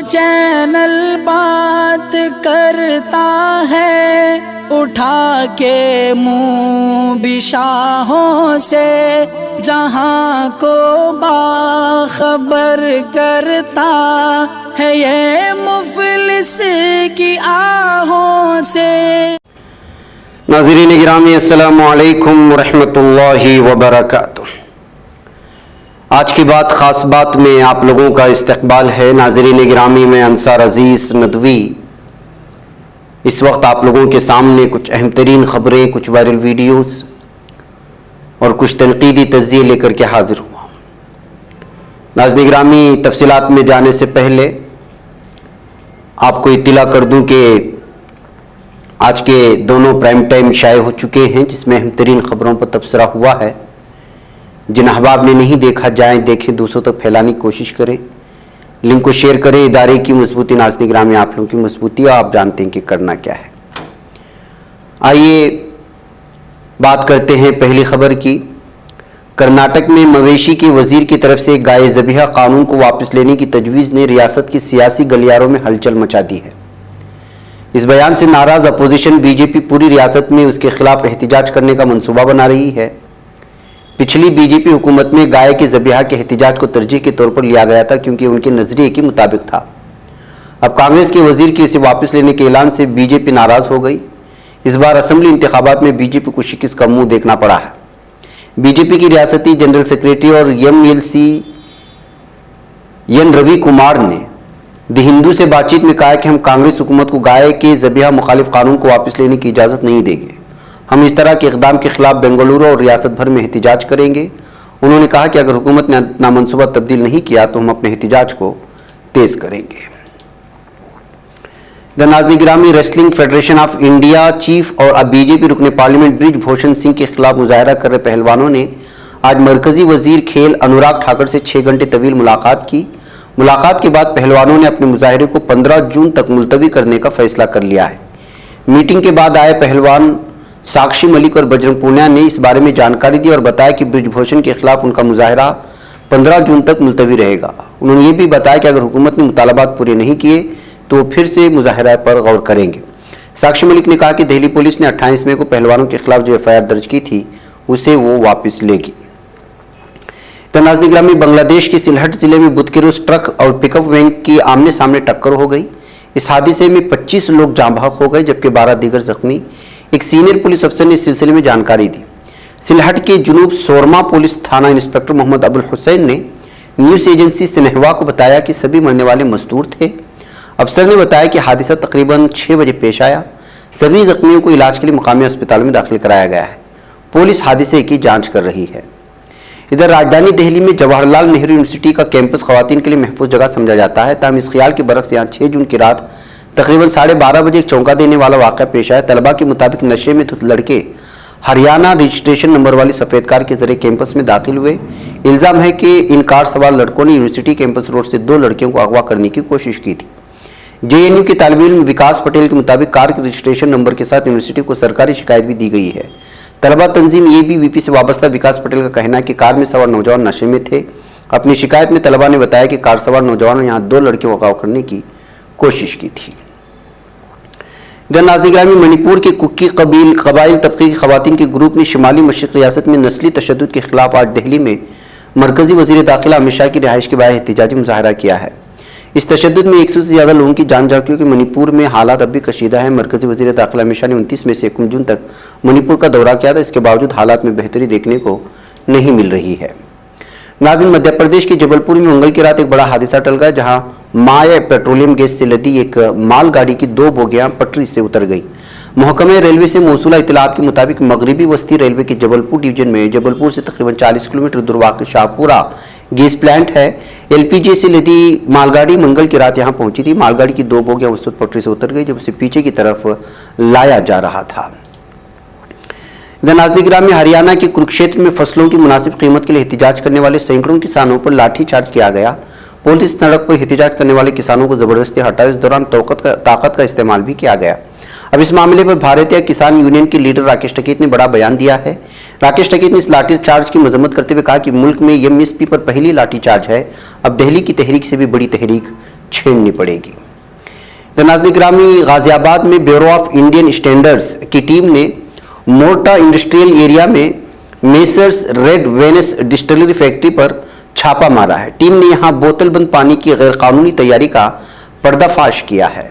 Channel बात करता है उठा के मुँह बिशाहों से, जहाँ को बाखबर करता है ये मुफलिस की आहों से। नाज़रीन गिरामी अस्सलामु अलैकुम रहमतुल्लाहि व बरकातुहू। आज की बात ख़ास बात में आप लोगों का इस्तकबाल है। नाज़रीन गिरामी में अंसार अजीज़ नदवी इस वक्त आप लोगों के सामने कुछ अहम तरीन ख़बरें, कुछ वायरल वीडियोस और कुछ तनकीदी तज़्ज़िये लेकर के हाजिर हुआ। नाज़रीन गिरामी, तफसीलात में जाने से पहले आपको इत्तला कर दूं कि आज के दोनों प्राइम टाइम शाये हो चुके हैं, जिसमें अहम तरीन ख़बरों पर तबसरा हुआ है। जिन अहबाब ने नहीं देखा, जाएं देखें, दूसरों तक फैलाने की कोशिश करें, लिंक को शेयर करें। इदारे की मजबूती, नाज़रीन गिरामी आप लोगों की मजबूती, आप जानते हैं कि करना क्या है। आइए बात करते हैं पहली खबर की। कर्नाटक में मवेशी के वजीर की तरफ से गाय ज़बीहा कानून को वापस लेने की तजवीज़ ने रियासत की सियासी गलियारों में हलचल मचा दी है। इस बयान से नाराज अपोजिशन बीजेपी पूरी रियासत में उसके खिलाफ एहतिजाज करने का मंसूबा बना रही है। पिछली बीजेपी हुकूमत में गाय के ज़बीहा के एहतिजाज को तरजीह के तौर पर लिया गया था, क्योंकि उनके नजरिए के मुताबिक था। अब कांग्रेस के वजीर के इसे वापस लेने के ऐलान से बीजेपी नाराज हो गई। इस बार असम्बली इंतखाबात में बीजेपी को शिकस्त का मुंह देखना पड़ा है। बीजेपी की रियासती जनरल सेक्रेटरी और MLC एन रवि कुमार ने द हिंदू से बातचीत में कहा कि हम कांग्रेस हुकूमत को गाय के ज़बीहा मुखालिफ कानून को वापस लेने की इजाज़त नहीं देंगे। हम इस तरह के इक़दाम के खिलाफ बेंगलुरु और रियासत भर में एहतिजाज करेंगे। उन्होंने कहा कि अगर हुकूमत ने नामंसूबा तब्दील नहीं किया तो हम अपने एहतिजाज को तेज करेंगे। नाज़रीन गिरामी, wrestling federation of India chief और बीजेपी रुकने पार्लियामेंट बृजभूषण सिंह के खिलाफ मुजाहरा कर रहे पहलवानों ने आज मरकजी वजीर खेल अनुराग ठाकुर से 6 घंटे तवील मुलाकात की। मुलाकात के बाद पहलवानों ने अपने मुजाहरे को 15 जून तक मुलतवी करने का फैसला कर लिया है। मीटिंग के बाद आए पहलवान साक्षी मलिक और बजरंग पूनिया ने इस बारे में जानकारी दी और बताया कि बृजभूषण के खिलाफ उनका मुजाहरा 15 जून तक मुलतवी रहेगा। उन्होंने ये भी बताया कि अगर हुकूमत ने मुतालबात पूरे नहीं किए तो फिर से मुजाहरा पर गौर करेंगे। साक्षी मलिक ने कहा कि दिल्ली पुलिस ने 28 मई को पहलवानों के खिलाफ जो FIR दर्ज की थी उसे वो वापस लेगी। नाज़रीन गिरामी, बांग्लादेश के सिलहट जिले में बुध के रोज ट्रक और पिकअप वैन की आमने सामने टक्कर हो गई। इस हादसे में 25 लोग जाँ बहक हो गए, जबकि 12 दीगर जख्मी। एक सीनियर पुलिस अफसर ने इस सिलसिले में जानकारी दी। सिलहट के जुनूब सोरमा पुलिस थाना इंस्पेक्टर मोहम्मद अबुल हुसैन ने न्यूज़ एजेंसी सिन्हवा को बताया कि सभी मरने वाले मजदूर थे। अफसर ने बताया कि हादसा तकरीबन 6 बजे पेश आया। सभी जख्मियों को इलाज के लिए मुकामी अस्पताल में दाखिल कराया गया है। पुलिस हादसे की जाँच कर रही है। इधर राजधानी दिल्ली में जवाहरलाल नेहरू यूनिवर्सिटी का कैंपस खवातीन के लिए महफूज जगह समझा जाता है। ताहम इस ख्याल के बरक्स यहाँ 6 जून की रात तकरीबन 12:30 बजे एक चौंका देने वाला वाक़या पेश आया। तलबा के मुताबिक नशे में धुत लड़के हरियाणा रजिस्ट्रेशन नंबर वाली सफ़ेद कार के जरिए कैंपस में दाखिल हुए। इल्ज़ाम है कि इन कार सवार लड़कों ने यूनिवर्सिटी कैंपस रोड से 2 लड़कियों को अगवा करने की कोशिश की थी। JNU के तालिब इल्म विकास पटेल के मुताबिक कार के रजिस्ट्रेशन नंबर के साथ यूनिवर्सिटी को सरकारी शिकायत भी दी गई है। तलबा तंजीम ABVP से वाबस्ता विकास पटेल का कहना है कि कार में सवार नौजवान नशे में थे। अपनी शिकायत में तलबा ने बताया कि कार सवार नौजवानों ने यहाँ 2 लड़कियों को अगवा करने की कोशिश की थी। इधर नाज़रीन गिरामी, मणिपुर के कुकी कबाइल तबके की खवातीन के ग्रुप ने शिमाली मशरक़ रियासत में नस्ली तशद्दुद के खिलाफ आज दिल्ली में मरकजी वज़ीर दाखिला अमित शाह की रिहाइश के बाहर एहतिजाजी मुजाहरा किया है। इस तशद्दुद में 100 से ज़्यादा लोगों की जान जा चुकी है कि मणिपुर में हालात अब भी कशीदा है। मरकजी वज़ीर दाखिला अमित शाह ने 29 में से 1 जून तक मणिपुर का दौरा किया था। इसके बावजूद हालात में बेहतरी देखने को नहीं मिल रही है। नाज़रीन, मध्य प्रदेश के जबलपुर में मंगल की रात एक बड़ा हादसा टल गया, जहां माया पेट्रोलियम गैस से लदी एक मालगाड़ी की 2 बोगियां पटरी से उतर गई। महकमे रेलवे से मौसूला इतलात के मुताबिक मगरबी वस्ती रेलवे के जबलपुर डिवीजन में जबलपुर से तकरीबन 40 किलोमीटर दूर वाक़ शाहपुरा गैस प्लांट है। LPG से लदी मालगाड़ी मंगल की रात यहां पहुंची थी। मालगाड़ी की 2 बोगियां उस वक्त पटरी से उतर गई जब उसे पीछे की तरफ लाया जा रहा था। नाज़रीन गिरामी, हरियाणा के कुरुक्षेत्र में फसलों की मुनासिब कीमत के लिए एहतिजाज करने वाले सैकड़ों किसानों पर लाठीचार्ज किया गया। पुलिस सड़क पर एहतिजाज करने वाले किसानों को जबरदस्ती हटाया। इस दौरान ताकत का इस्तेमाल भी किया गया। अब इस मामले पर भारतीय किसान यूनियन के लीडर राकेश टिकैत ने बड़ा बयान दिया है। राकेश टिकैत ने इस लाठीचार्ज की मजम्मत करते हुए कहा कि मुल्क में MSP पर पहली लाठीचार्ज है। अब दिल्ली की तहरीक से भी बड़ी तहरीक छेड़नी पड़ेगी। तो नाज़रीन गिरामी, गाजियाबाद में ब्यूरो ऑफ इंडियन स्टैंडर्ड्स की टीम ने मोटा इंडस्ट्रियल एरिया में messrs red venus distillery factory पर छापा मारा है। टीम ने यहां बोतलबंद पानी की गैरकानूनी तैयारी का पर्दाफाश किया है।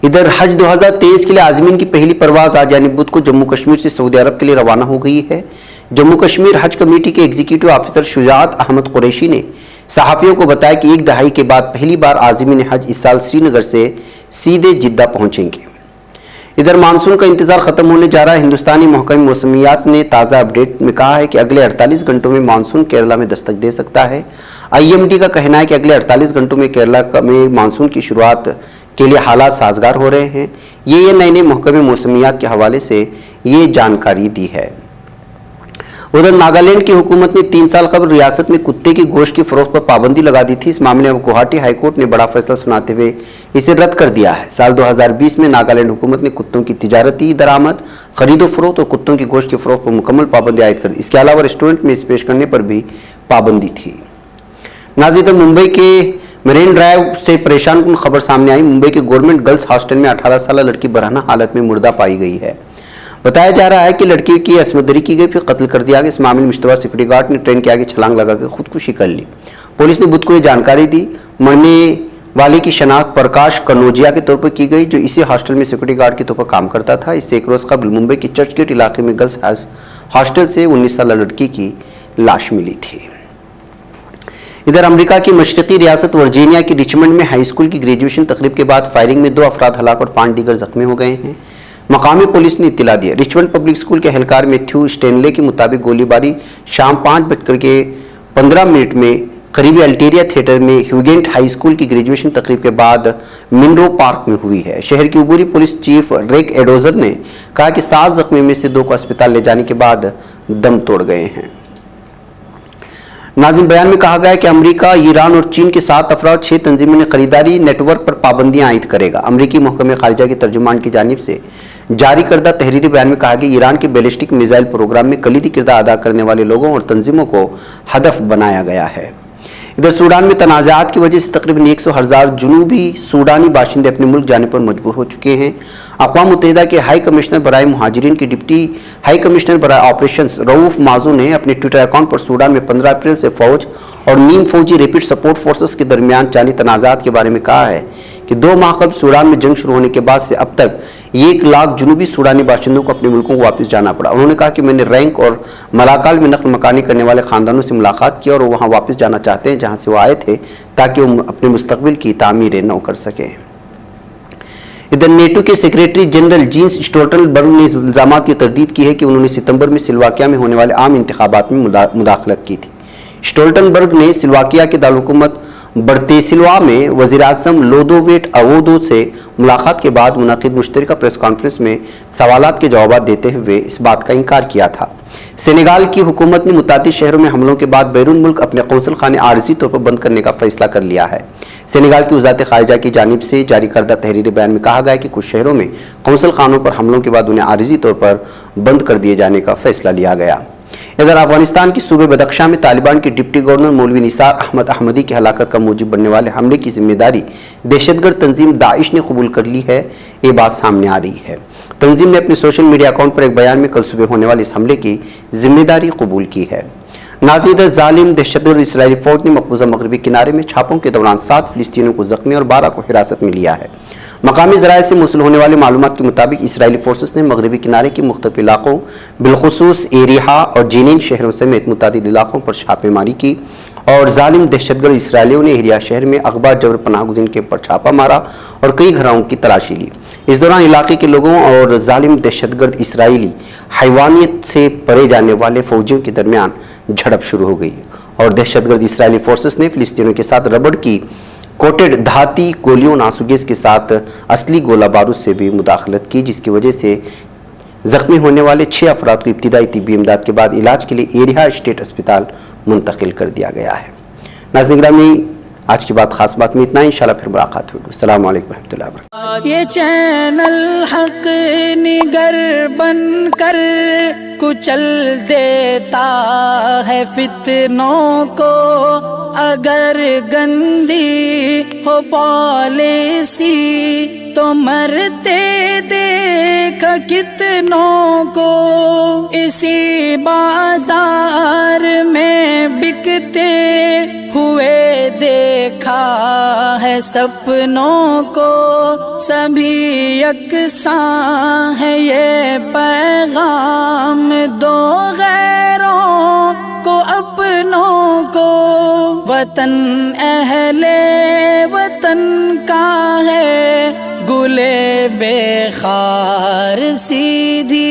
इधर हज 2023 के लिए आज़मीन की पहली परवाज आज यानी बुध को जम्मू कश्मीर से सऊदी अरब के लिए रवाना हो गई है। जम्मू कश्मीर हज कमेटी के एग्जीक्यूटिव ऑफिसर शुजात अहमद कुरैशी ने सहाफियों को बताया कि एक दहाई के बाद पहली बार आज़मीन हज इस साल श्रीनगर से सीधे जिद्दा पहुंचेंगे। इधर मानसून का इंतजार खत्म होने जा रहा है। हिंदुस्तानी महकमे मौसमियात ने ताज़ा अपडेट में कहा है कि अगले 48 घंटों में मानसून केरला में दस्तक दे सकता है। IMD का कहना है कि अगले 48 घंटों में केरला में मानसून की शुरुआत के लिए हालात साजगार हो रहे हैं। ये नए महकमे मौसमियात के हवाले से ये जानकारी दी है। उधर नागालैंड की हुकूमत ने 3 साल कबल रियासत में कुत्ते की गोश्त की फरोख्त पर पाबंदी लगा दी थी। इस मामले में गुवाहाटी हाईकोर्ट ने बड़ा फैसला सुनाते हुए इसे रद्द कर दिया है। साल 2020 में नागालैंड हुकूमत ने कुत्तों की तिजारती दरामद, खरीदो फरोख्त और कुत्तों की गोश्त की फरोख्त पर मुकम्मल पाबंदी आयद कर दी। इसके अलावा रेस्टोरेंट में इस पेश करने पर भी पाबंदी थी। नाज़रीन, मुंबई के मरीन ड्राइव से परेशान कुन खबर सामने आई। मुंबई के गवर्नमेंट गर्ल्स हॉस्टल में 18 साल लड़की बरहना हालत में मुर्दा पाई गई है। बताया जा रहा है कि लड़की की असमदरी की गई, फिर कत्ल कर दिया गया। इस मामले में मुश्तबा सिक्योरिटी गार्ड ने ट्रेन के आगे छलांग लगाकर खुदकुशी कर ली। पुलिस ने बुध को यह जानकारी दी। मरने वाले की शनाख्त प्रकाश कनौजिया के तौर पर की गई, जो इसी हॉस्टल में सिक्योरिटी गार्ड के तौर पर काम करता था। इससे एक रोज कबल मुंबई के चर्च गेट इलाके में गर्ल्स हॉस्टल से 19 साल लड़की की लाश मिली थी। इधर अमेरिका की मशरकी रियासत वर्जीनिया की रिचमंड में हाई स्कूल की ग्रेजुएशन तकरीब के बाद फायरिंग में 2 अफराद हलाक और 5 दीगर जख्मी हो गए हैं। मकामी पुलिस ने इत्तला दी। रिचमंड पब्लिक स्कूल के एहलकार मैथ्यू स्टेनले के मुताबिक गोलीबारी शाम 5:15 में करीबी अल्टेरिया थिएटर में ह्यूगेंट हाई स्कूल की ग्रेजुएशन तकरीब के बाद मिनरो पार्क में हुई है। शहर की उबूरी पुलिस चीफ रेक एडोजर ने कहा कि 7 जख्मी में से 2 को अस्पताल ले जाने के बाद दम तोड़ गए हैं। नाज़िम, बयान में कहा गया है कि अमेरिका, ईरान और चीन के 7 अफराद 6 तंजीमों ने खरीदारी नेटवर्क पर पाबंदियां आयद करेगा। अमेरिकी महकमे खारिजा की तर्जुमान की जानिब से जारी करदा तहरीरी बयान में कहा कि ईरान के बैलिस्टिक मिसाइल प्रोग्राम में कलीदी किरदार अदा करने वाले लोगों और तंजीमों को हदफ बनाया गया है। इधर सूडान में तनाज़ात की वजह से तकरीबन 100,000 जुनूबी सूडानी बाशिंदे अपने मुल्क जाने पर मजबूर हो चुके हैं। अक़वाम मुत्तहिदा के हाई कमिश्नर बराए मुहाजिरीन की डिप्टी हाई कमिश्नर बराए ऑपरेशंस रऊफ माजू ने अपने ट्विटर अकाउंट पर सूडान में 15 अप्रैल से फौज और नीम फौजी रैपिड सपोर्ट फोर्सेस के दरमियान जारी तनाज़ात के बारे में कहा है कि 2 माह कबल सूडान में जंग शुरू होने के बाद से अब तक 1 लाख जुनूबी सूडानी बाशिंदों को अपने मुल्कों को वापस जाना पड़ा। उन्होंने कहा कि मैंने रैंक और मलाकाल में नकल मकानी करने वाले खानदानों से मुलाकात की और वो वहाँ वापस जाना चाहते हैं जहाँ से वो आए थे, ताकि वो अपने मुस्तकबिल की तामीर नौ कर सकें। इधर नेटो के सेक्रेटरी जनरल जीन्स स्टोल्टनबर्ग ने इस इल्जाम की तरदीद की है कि उन्होंने सितंबर में स्लोवाकिया में होने वाले आम इंतखाबात में मुदाखलत की थी। स्टोल्टनबर्ग ने स्लोवाकिया के दारुलहुकूमत ब्रतिस्लावा में वज़ीर-ए-आज़म लोदोवेट अवोदो से मुलाकात के बाद मुनक़िद मुश्तरका प्रेस कॉन्फ्रेंस में सवालात के जवाब देते हुए इस बात का इनकार किया था। सेनेगाल की हुकूमत ने मुतादिद शहरों में हमलों के बाद बैरून मुल्क अपने कौंसल खाने आर्जी तौर पर बंद करने का फैसला कर लिया है। सेनेगाल की वज़ारत ख़ारिजा की जानिब से जारी करदा तहरीरी बयान में कहा गया है कि कुछ शहरों में कौंसल खानों पर हमलों के बाद उन्हें आर्जी तौर पर बंद कर दिए जाने का फैसला लिया गया। इधर अफगानिस्तान की सूबे बदख्शां में तालिबान के डिप्टी गवर्नर मौलवी निसार अहमद अहमदी की हलाकत का मूजिब बनने वाले हमले की जिम्मेदारी दहशतगर्द तंजीम दाइश ने कबूल कर ली है, ये बात सामने आ रही है। तंजीम ने अपने सोशल मीडिया अकाउंट पर एक बयान में कल सुबह होने वाले इस हमले की जिम्मेदारी कबूल की है। नाज़रीन, जालिम दहशतगर्द इसराइली फौज ने मकबूजा मगरबी किनारे में छापों के दौरान 7 फिलिस्तीनियों को जख्मी और 12 को हिरासत में लिया है। मकामी ज़राए से मौसूल होने वाले मालूमात के मुताबिक इसराइली फोर्सेस ने मगरबी किनारे के मुख्तलिफ इलाकों बिलखुसूस एरिहा और जेनिन शहरों समेत मुतादिद इलाकों पर छापेमारी की और जालिम दहशतगर्द इसराइलियों ने एरिहा शहर में अखबार जबर पनाह गुज़ीन के पर छापा मारा और कई घरों की तलाशी ली। इस दौरान इलाके के लोगों और जालिम दहशतगर्द इसराइली हैवानियत से परे जाने वाले फौजियों के दरमियान झड़प शुरू हो गई और दहशतगर्द इसराइली फोर्सेस ने फिलिस्तीनियों के साथ रबड़ की कोटेड धाती गोलियों नासुगेज के साथ असली गोला बारूद से भी मुदाखलत की, जिसकी वजह से जख्मी होने वाले 6 अफराद को इब्तिदाई तिब्बी इमदाद के बाद इलाज के लिए एरिहा स्टेट अस्पताल मुंतकिल कर दिया गया है। नाज़रीन गिरामी, आज की बात खास बात में इतना ही। इंशाल्लाह फिर मुलाकात होगी। अस्सलाम वालेकुम रहमतुल्लाहि व बरकातहू। ये चैनल हक निगर बन कर कुचल देता है फितनों को। अगर गंदी हो पॉलिसी तो मरते देख कितनों को। इसी बाजार में बिकते हुए देखा है सपनों को। सभी यकसां है ये पैगाम दो गैरों को अपनों को। वतन अहले वतन का है गुले बेखार सीधी